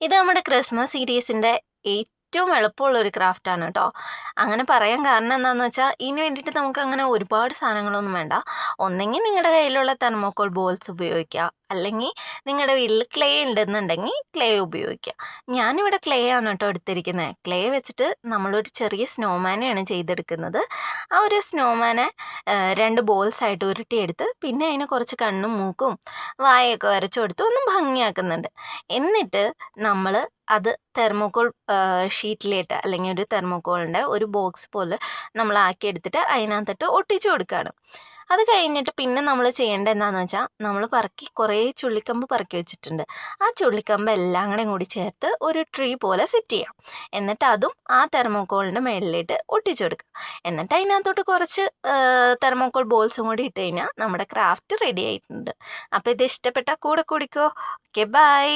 ഇത് നമ്മുടെ ക്രിസ്മസ് സീരീസിൻ്റെ ഏറ്റവും എളുപ്പമുള്ളൊരു ക്രാഫ്റ്റാണ് കേട്ടോ. അങ്ങനെ പറയാൻ കാരണം എന്താണെന്ന് വെച്ചാൽ ഇതിന് വേണ്ടിയിട്ട് നമുക്ക് അങ്ങനെ ഒരുപാട് സാധനങ്ങളൊന്നും വേണ്ട. ഒന്നെങ്കിൽ നിങ്ങളുടെ കയ്യിലുള്ള തെർമോക്കോൾ ബോൾസ് ഉപയോഗിക്കുക, അല്ലെങ്കിൽ നിങ്ങളുടെ വീട്ടിൽ ക്ലേ ഉണ്ടെന്നുണ്ടെങ്കിൽ ക്ലേ ഉപയോഗിക്കുക. ഞാനിവിടെ ക്ലേ ആണ് കേട്ടോ എടുത്തിരിക്കുന്നത്. ക്ലേ വെച്ചിട്ട് നമ്മളൊരു ചെറിയ സ്നോമാനെയാണ് ചെയ്തെടുക്കുന്നത്. ആ ഒരു സ്നോമാനെ 2 ബോൾസായിട്ട് ഉരുട്ടിയെടുത്ത് പിന്നെ അതിന് കുറച്ച് കണ്ണും മൂക്കും വായൊക്കെ വരച്ചു കൊടുത്ത് ഒന്ന് ഭംഗിയാക്കുന്നുണ്ട്. എന്നിട്ട് നമ്മൾ അത് തെർമോക്കോൾ ഷീറ്റിലേട്ട് അല്ലെങ്കിൽ ഒരു തെർമോക്കോളിൻ്റെ ഒരു ബോക്സ് പോലെ നമ്മൾ ആക്കിയെടുത്തിട്ട് അതിനകത്തിട്ട് ഒട്ടിച്ചു കൊടുക്കുകയാണ്. അത് കഴിഞ്ഞിട്ട് പിന്നെ നമ്മൾ ചെയ്യേണ്ടത് എന്താണെന്ന് വെച്ചാൽ നമ്മൾ കുറേ ചുള്ളിക്കമ്പ് പറക്കി വെച്ചിട്ടുണ്ട്. ആ ചുള്ളിക്കമ്പ് എല്ലാം കൂടി ചേർത്ത് ഒരു ട്രീ പോലെ സെറ്റ് ചെയ്യാം. എന്നിട്ട് അതും ആ തെർമോക്കോളിൻ്റെ മുകളിലേക്ക് ഒട്ടിച്ചു കൊടുക്കുക. എന്നിട്ട് അതിനകത്തോട്ട് കുറച്ച് തെർമോക്കോൾ ബോൾസും കൂടി ഇട്ട് കഴിഞ്ഞാൽ നമ്മുടെ ക്രാഫ്റ്റ് റെഡി ആയിട്ടുണ്ട്. അപ്പോൾ ഇത് ഇഷ്ടപ്പെട്ടാൽ കൂടെ കൂടിക്കോ. Okay, by.